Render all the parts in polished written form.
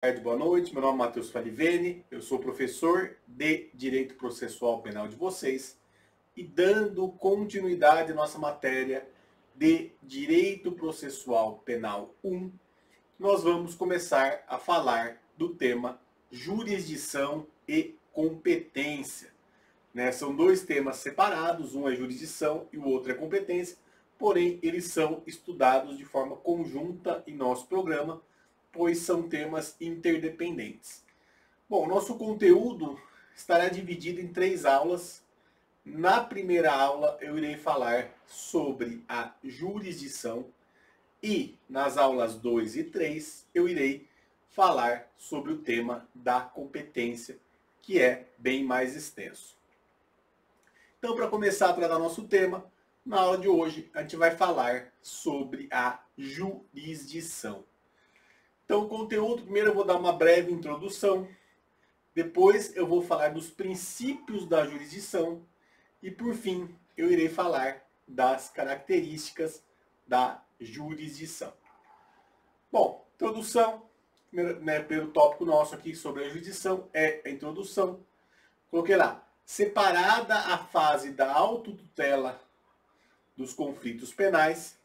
Tarde, boa noite. Meu nome é Matheus Falivene, eu sou professor de Direito Processual Penal de vocês e dando continuidade à nossa matéria de Direito Processual Penal 1, nós vamos começar a falar do tema jurisdição e competência. São dois temas separados, um é jurisdição e o outro é competência, porém eles são estudados de forma conjunta em nosso programa, pois são temas interdependentes. Bom, nosso conteúdo estará dividido em 3 aulas. Na primeira aula eu irei falar sobre a jurisdição e nas aulas 2 e 3 eu irei falar sobre o tema da competência, que é bem mais extenso. Então, para começar a tratar nosso tema, na aula de hoje a gente vai falar sobre a jurisdição. Então, o conteúdo, primeiro eu vou dar uma breve introdução, depois eu vou falar dos princípios da jurisdição e, por fim, eu irei falar das características da jurisdição. Bom, introdução, primeiro tópico nosso aqui sobre a jurisdição é a introdução. Coloquei lá, separada a fase da autotutela dos conflitos penais,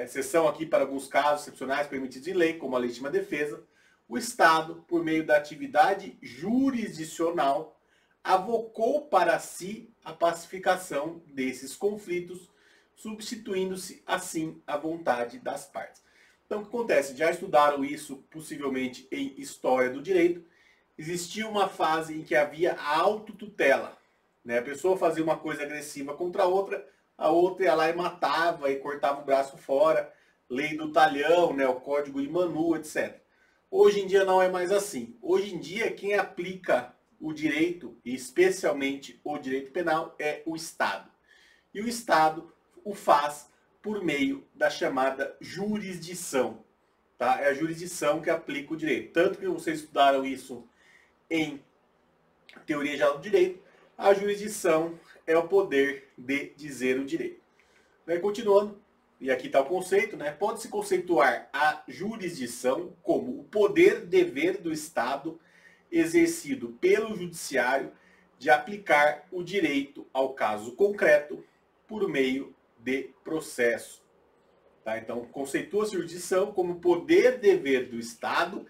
exceção aqui para alguns casos excepcionais permitidos em lei, como a legítima defesa, o Estado, por meio da atividade jurisdicional, avocou para si a pacificação desses conflitos, substituindo-se assim a vontade das partes. Então, o que acontece? Já estudaram isso possivelmente em História do Direito. Existia uma fase em que havia a autotutela. A pessoa fazia uma coisa agressiva contra a outra ia lá e matava e cortava o braço fora, lei do talhão, o código de Manu, etc. Hoje em dia não é mais assim. Hoje em dia quem aplica o direito, e especialmente o direito penal, é o Estado. E o Estado o faz por meio da chamada jurisdição. Tá? É a jurisdição que aplica o direito. Tanto que vocês estudaram isso em Teoria Geral do Direito, a jurisdição é o poder de dizer o direito. Continuando, e aqui está o conceito, pode-se conceituar a jurisdição como o poder-dever do Estado exercido pelo judiciário de aplicar o direito ao caso concreto por meio de processo. Tá? Então, conceitua-se a jurisdição como poder-dever do Estado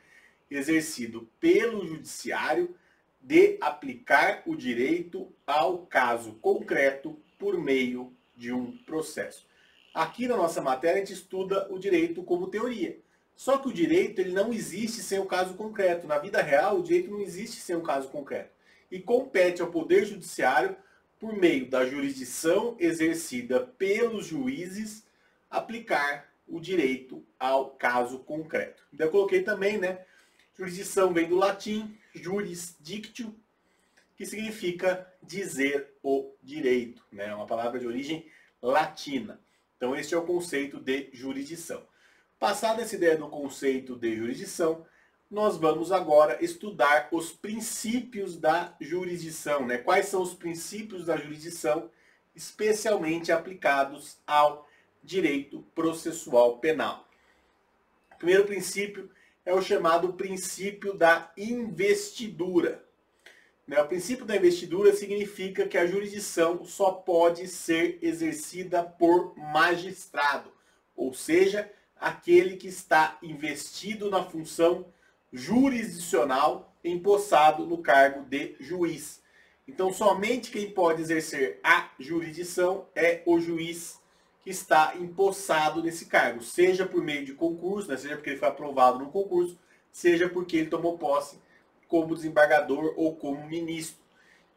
exercido pelo judiciário de aplicar o direito ao caso concreto por meio de um processo. Aqui na nossa matéria a gente estuda o direito como teoria. Só que o direito ele não existe sem o caso concreto. Na vida real, o direito não existe sem um caso concreto. E compete ao Poder Judiciário, por meio da jurisdição exercida pelos juízes, aplicar o direito ao caso concreto. Então eu coloquei também, jurisdição vem do latim, juris dictio, que significa dizer o direito. É uma palavra de origem latina. Então, este é o conceito de jurisdição. Passada essa ideia do conceito de jurisdição, nós vamos agora estudar os princípios da jurisdição. Quais são os princípios da jurisdição, especialmente aplicados ao direito processual penal. O primeiro princípio é o chamado princípio da investidura. O princípio da investidura significa que a jurisdição só pode ser exercida por magistrado, ou seja, aquele que está investido na função jurisdicional, empossado no cargo de juiz. Então, somente quem pode exercer a jurisdição é o juiz que está empossado nesse cargo, seja por meio de concurso, seja porque ele foi aprovado no concurso, seja porque ele tomou posse como desembargador ou como ministro.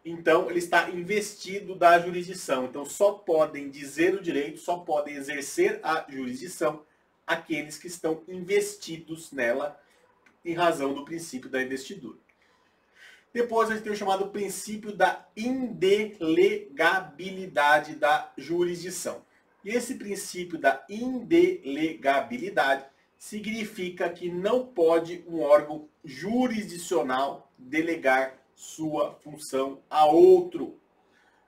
Então, ele está investido da jurisdição. Então, só podem dizer o direito, só podem exercer a jurisdição aqueles que estão investidos nela em razão do princípio da investidura. Depois, a gente tem o chamado princípio da indelegabilidade da jurisdição. E esse princípio da indelegabilidade significa que não pode um órgão jurisdicional delegar sua função a outro,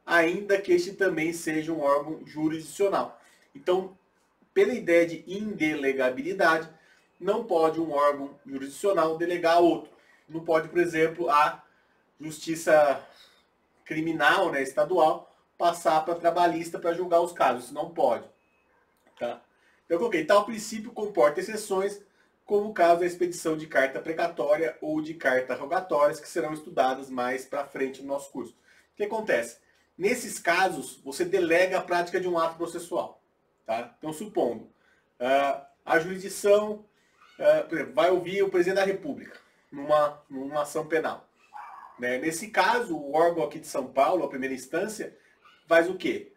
ainda que este também seja um órgão jurisdicional. Então, pela ideia de indelegabilidade, não pode um órgão jurisdicional delegar a outro. Não pode, por exemplo, a justiça criminal, né, estadual, passar para a trabalhista para julgar os casos. Isso não pode. Tá? Então eu coloquei, tal princípio comporta exceções, como o caso da expedição de carta precatória ou de carta rogatórias, que serão estudadas mais para frente no nosso curso. O que acontece? Nesses casos, você delega a prática de um ato processual. Tá? Então, supondo, a jurisdição por exemplo, vai ouvir o presidente da República numa ação penal. Né? Nesse caso, o órgão aqui de São Paulo, a primeira instância, faz o quê?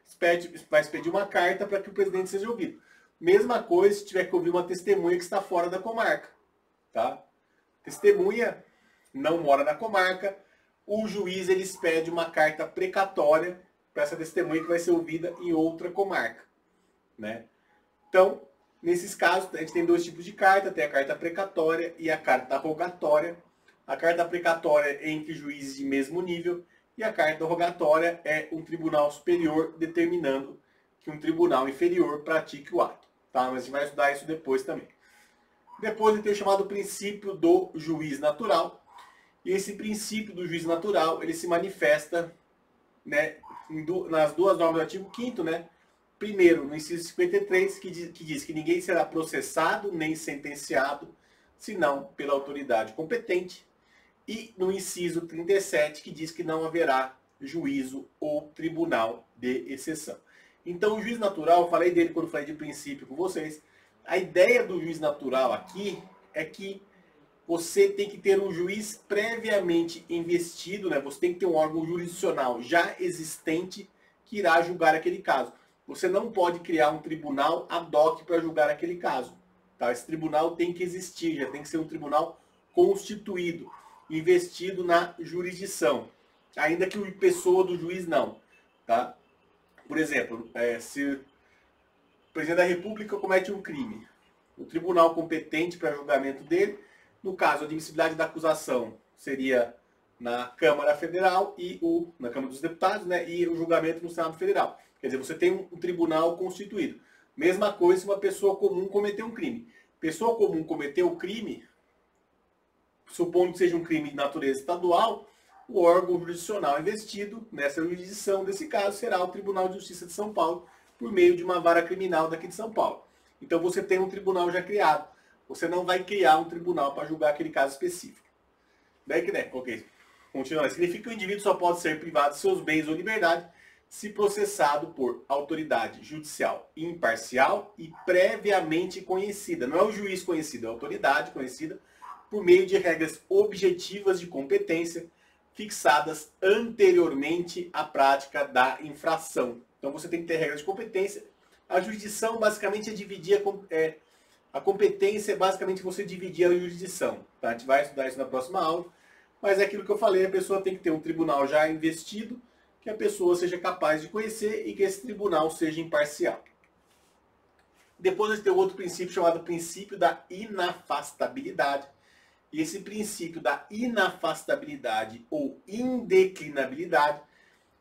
Vai expedir uma carta para que o presidente seja ouvido. Mesma coisa se tiver que ouvir uma testemunha que está fora da comarca. Tá? Testemunha não mora na comarca, o juiz ele expede uma carta precatória para essa testemunha que vai ser ouvida em outra comarca. Né? Então, nesses casos, a gente tem dois tipos de carta, tem a carta precatória e a carta rogatória. A carta precatória é entre juízes de mesmo nível e a carta rogatória é um tribunal superior determinando que um tribunal inferior pratique o ato. Tá? Mas a gente vai estudar isso depois também. Depois ele tem o chamado princípio do juiz natural. E esse princípio do juiz natural, ele se manifesta, né, nas duas normas do artigo 5º, né? Primeiro, no inciso 53, que diz que ninguém será processado nem sentenciado, senão pela autoridade competente. E no inciso 37, que diz que não haverá juízo ou tribunal de exceção. Então, o juiz natural, eu falei dele quando falei de princípio com vocês. A ideia do juiz natural aqui é que você tem que ter um juiz previamente investido, né? Você tem que ter um órgão jurisdicional já existente que irá julgar aquele caso. Você não pode criar um tribunal ad hoc para julgar aquele caso. Tá? Esse tribunal tem que existir, já tem que ser um tribunal constituído, investido na jurisdição, ainda que o pessoa do juiz não. Tá? Por exemplo, se o presidente da República comete um crime, o tribunal competente para julgamento dele, no caso, a admissibilidade da acusação seria na Câmara Federal na Câmara dos Deputados, né, e o julgamento no Senado Federal. Quer dizer, você tem um tribunal constituído. Mesma coisa se uma pessoa comum cometeu um crime. Pessoa comum cometeu o crime, supondo que seja um crime de natureza estadual, o órgão jurisdicional investido nessa jurisdição desse caso será o Tribunal de Justiça de São Paulo, por meio de uma vara criminal daqui de São Paulo. Então você tem um tribunal já criado. Você não vai criar um tribunal para julgar aquele caso específico. Daí que, né? Ok. Continuando. Significa que o indivíduo só pode ser privado de seus bens ou liberdade se processado por autoridade judicial imparcial e previamente conhecida. Não é o juiz conhecido, é a autoridade conhecida por meio de regras objetivas de competência fixadas anteriormente à prática da infração. Então você tem que ter regras de competência. A jurisdição basicamente é dividir a competência, é basicamente você dividir a jurisdição. Tá? A gente vai estudar isso na próxima aula. Mas é aquilo que eu falei, a pessoa tem que ter um tribunal já investido, que a pessoa seja capaz de conhecer e que esse tribunal seja imparcial. Depois a gente tem outro princípio chamado princípio da inafastabilidade. E esse princípio da inafastabilidade ou indeclinabilidade,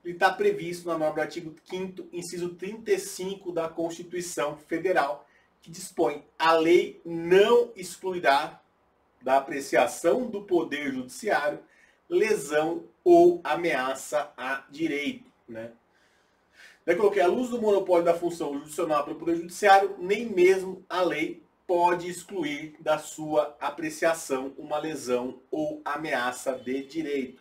ele está previsto na norma do artigo 5º, inciso 35 da Constituição Federal, que dispõe: a lei não excluirá da apreciação do Poder Judiciário lesão ou ameaça a direito. Né? Daí coloquei: à luz do monopólio da função jurisdicional pelo Poder Judiciário, nem mesmo a lei pode excluir da sua apreciação uma lesão ou ameaça de direito.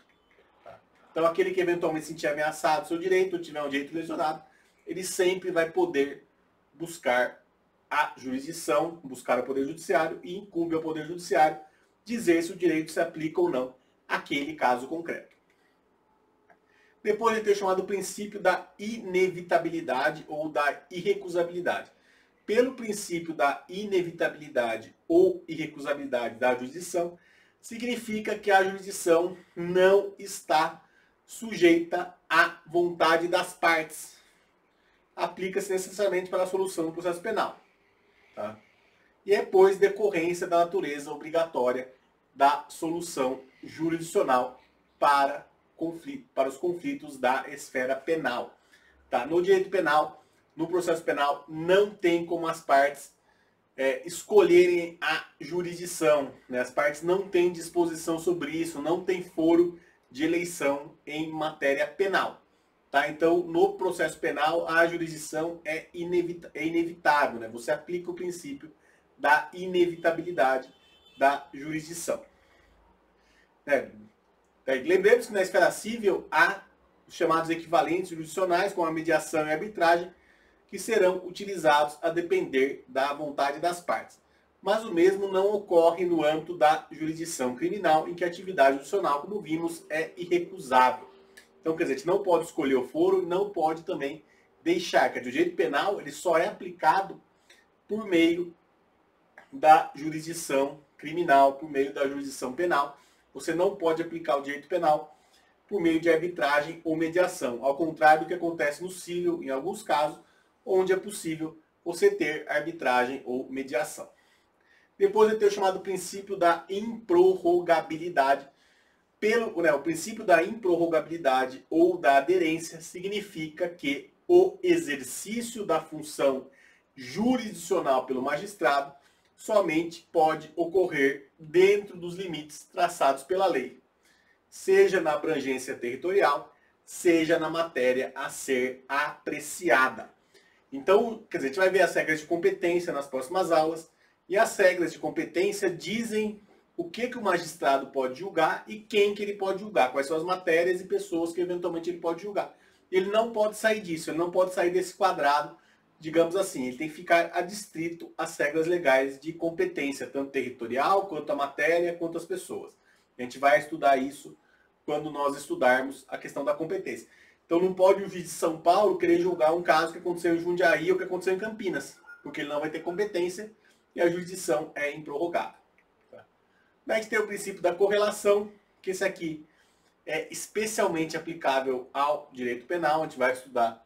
Então aquele que eventualmente se sentir ameaçado seu direito, ou tiver um direito lesionado, ele sempre vai poder buscar a jurisdição, buscar o Poder Judiciário, e incumbe ao Poder Judiciário dizer se o direito se aplica ou não àquele caso concreto. Depois ele tem o chamado princípio da inevitabilidade ou da irrecusabilidade. Pelo princípio da inevitabilidade ou irrecusabilidade da jurisdição, significa que a jurisdição não está sujeita à vontade das partes. Aplica-se necessariamente para a solução do processo penal. Tá? E é, pois, decorrência da natureza obrigatória da solução jurisdicional para os conflitos da esfera penal. Tá? No direito penal, no processo penal, não tem como as partes escolherem a jurisdição, né? As partes não têm disposição sobre isso, não tem foro de eleição em matéria penal. Tá? Então, no processo penal, a jurisdição é inevitável. Né? Você aplica o princípio da inevitabilidade da jurisdição. Lembremos que na esfera civil há os chamados equivalentes jurisdicionais, como a mediação e a arbitragem, que serão utilizados a depender da vontade das partes. Mas o mesmo não ocorre no âmbito da jurisdição criminal, em que a atividade judicial, como vimos, é irrecusável. Então, quer dizer, a gente não pode escolher o foro, não pode também deixar, que o direito penal ele só é aplicado por meio da jurisdição criminal, por meio da jurisdição penal. Você não pode aplicar o direito penal por meio de arbitragem ou mediação, ao contrário do que acontece no civil, em alguns casos, onde é possível você ter arbitragem ou mediação. Depois eu tenho o chamado princípio da improrrogabilidade. O princípio da improrrogabilidade ou da aderência significa que o exercício da função jurisdicional pelo magistrado somente pode ocorrer dentro dos limites traçados pela lei, seja na abrangência territorial, seja na matéria a ser apreciada. Então, quer dizer, a gente vai ver as regras de competência nas próximas aulas, e as regras de competência dizem o que o magistrado pode julgar e quem que ele pode julgar, quais são as matérias e pessoas que eventualmente ele pode julgar. Ele não pode sair disso, ele não pode sair desse quadrado, digamos assim, ele tem que ficar adstrito às regras legais de competência, tanto territorial, quanto a matéria, quanto as pessoas. A gente vai estudar isso quando nós estudarmos a questão da competência. Então não pode o juiz de São Paulo querer julgar um caso que aconteceu em Jundiaí ou que aconteceu em Campinas, porque ele não vai ter competência e a jurisdição é improrrogável. Tá? Daí a gente tem o princípio da correlação, que esse aqui é especialmente aplicável ao direito penal, a gente vai estudar,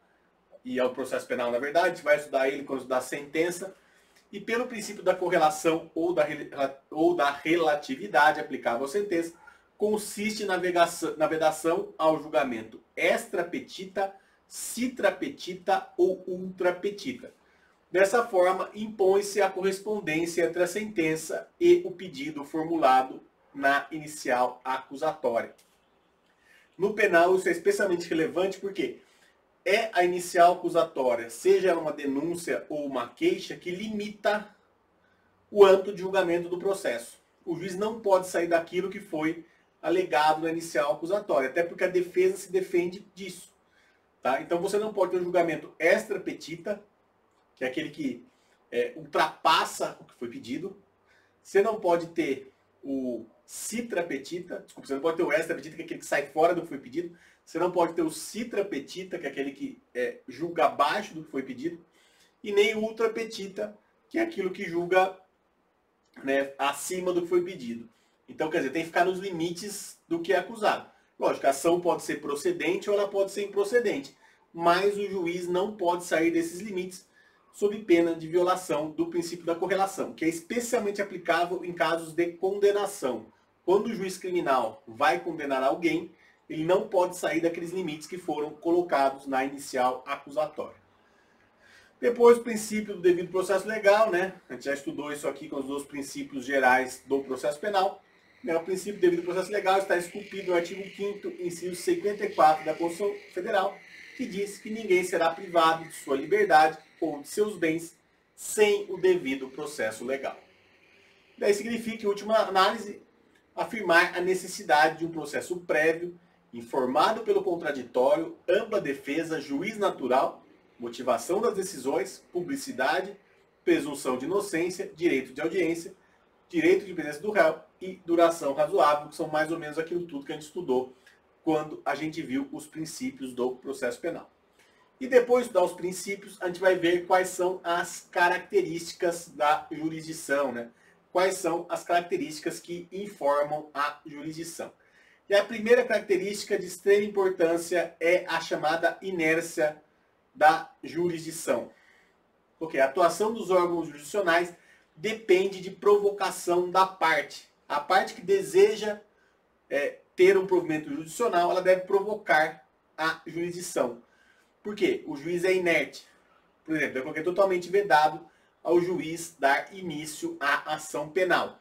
e ao processo penal na verdade, a gente vai estudar ele quando estudar a sentença, e pelo princípio da correlação ou da relatividade aplicável à sentença, consiste na vedação ao julgamento extra petita, citra petita ou ultra petita. Dessa forma, impõe-se a correspondência entre a sentença e o pedido formulado na inicial acusatória. No penal, isso é especialmente relevante porque é a inicial acusatória, seja uma denúncia ou uma queixa, que limita o âmbito de julgamento do processo. O juiz não pode sair daquilo que foi alegado na inicial acusatória, até porque a defesa se defende disso. Tá? Então você não pode ter um julgamento extra petita, que é aquele que ultrapassa o que foi pedido. Você não pode ter o citra petita, desculpa, você não pode ter o extra petita, que é aquele que sai fora do que foi pedido. Você não pode ter o citra petita, que é aquele que julga abaixo do que foi pedido. E nem o ultra petita, que é aquilo que julga, né, acima do que foi pedido. Então, quer dizer, tem que ficar nos limites do que é acusado. Lógico, a ação pode ser procedente ou ela pode ser improcedente, mas o juiz não pode sair desses limites sob pena de violação do princípio da correlação, que é especialmente aplicável em casos de condenação. Quando o juiz criminal vai condenar alguém, ele não pode sair daqueles limites que foram colocados na inicial acusatória. Depois, o princípio do devido processo legal, né? A gente já estudou isso aqui com os dois princípios gerais do processo penal. O princípio do devido processo legal está esculpido no artigo 5º, inciso 54 da Constituição Federal, que diz que ninguém será privado de sua liberdade ou de seus bens sem o devido processo legal. Daí significa, em última análise, afirmar a necessidade de um processo prévio, informado pelo contraditório, ampla defesa, juiz natural, motivação das decisões, publicidade, presunção de inocência, direito de audiência, direito de presença do réu e duração razoável, que são mais ou menos aquilo tudo que a gente estudou quando a gente viu os princípios do processo penal. E depois de estudar os princípios, a gente vai ver quais são as características da jurisdição, né? Quais são as características que informam a jurisdição. E a primeira característica de extrema importância é a chamada inércia da jurisdição. Porque a atuação dos órgãos jurisdicionais depende de provocação da parte. A parte que deseja ter um provimento jurisdicional, ela deve provocar a jurisdição. Por quê? O juiz é inerte. Por exemplo, eu coloquei totalmente vedado ao juiz dar início à ação penal.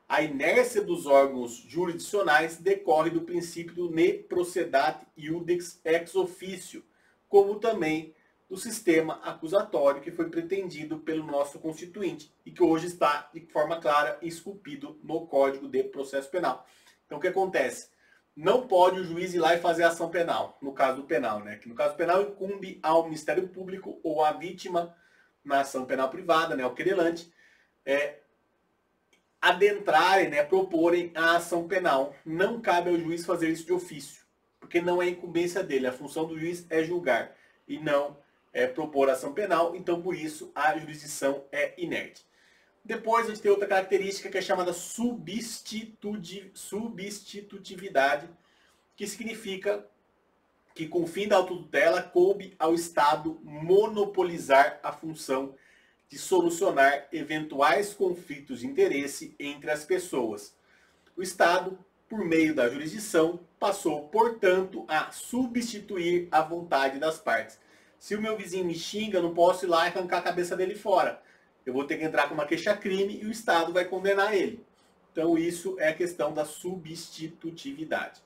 A inércia dos órgãos jurisdicionais decorre do princípio do ne procedat iudex ex officio, como também do sistema acusatório que foi pretendido pelo nosso Constituinte e que hoje está de forma clara esculpido no Código de Processo Penal. Então o que acontece? Não pode o juiz ir lá e fazer ação penal, no caso do penal, né? Que no caso penal incumbe ao Ministério Público ou à vítima na ação penal privada, né? O querelante, adentrarem, né? Proporem a ação penal. Não cabe ao juiz fazer isso de ofício, porque não é incumbência dele. A função do juiz é julgar e não propor ação penal, então por isso a jurisdição é inerte. Depois a gente tem outra característica que é chamada substitutividade, que significa que com o fim da autotutela coube ao Estado monopolizar a função de solucionar eventuais conflitos de interesse entre as pessoas. O Estado, por meio da jurisdição, passou, portanto, a substituir a vontade das partes. Se o meu vizinho me xinga, eu não posso ir lá e arrancar a cabeça dele fora. Eu vou ter que entrar com uma queixa-crime e o Estado vai condenar ele. Então isso é a questão da substitutividade.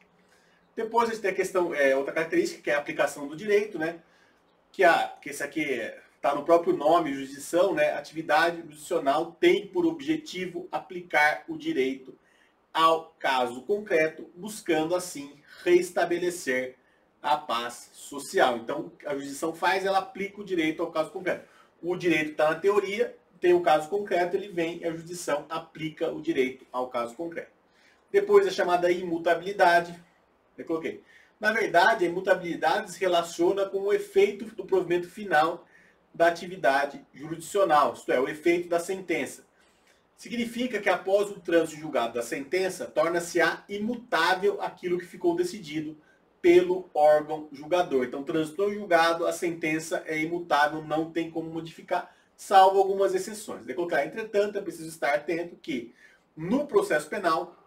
Depois a gente tem a questão, outra característica, que é a aplicação do direito, né? Que esse aqui está no próprio nome, jurisdição, né? Atividade jurisdicional tem por objetivo aplicar o direito ao caso concreto, buscando assim restabelecer a paz social. Então, a jurisdição ela aplica o direito ao caso concreto. O direito está na teoria, tem o caso concreto, ele vem e a jurisdição aplica o direito ao caso concreto. Depois a chamada imutabilidade, eu coloquei. Na verdade, a imutabilidade se relaciona com o efeito do provimento final da atividade jurisdicional, isto é, o efeito da sentença. Significa que após o trânsito julgado da sentença, torna-se-á imutável aquilo que ficou decidido pelo órgão julgador. Então, transitou julgado, a sentença é imutável, não tem como modificar, salvo algumas exceções. Entretanto, é preciso estar atento que, no processo penal,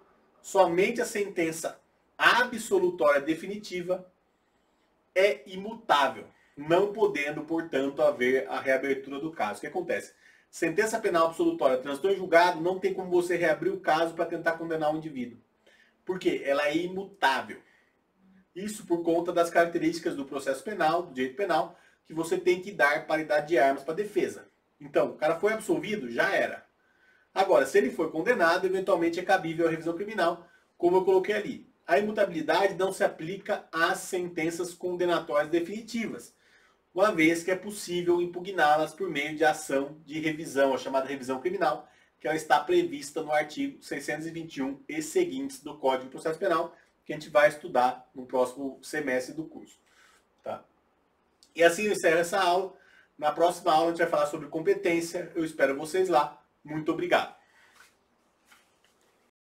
somente a sentença absolutória definitiva é imutável, não podendo, portanto, haver a reabertura do caso. O que acontece? Sentença penal absolutória transitou em julgado, não tem como você reabrir o caso para tentar condenar o indivíduo. Por quê? Ela é imutável. Isso por conta das características do processo penal, do direito penal, que você tem que dar paridade de armas para a defesa. Então, o cara foi absolvido, já era. Agora, se ele for condenado, eventualmente é cabível a revisão criminal, como eu coloquei ali. A imutabilidade não se aplica às sentenças condenatórias definitivas, uma vez que é possível impugná-las por meio de ação de revisão, a chamada revisão criminal, que ela está prevista no artigo 621 e seguintes do Código de Processo Penal, que a gente vai estudar no próximo semestre do curso. Tá? E assim eu encerro essa aula. Na próxima aula a gente vai falar sobre competência. Eu espero vocês lá. Muito obrigado.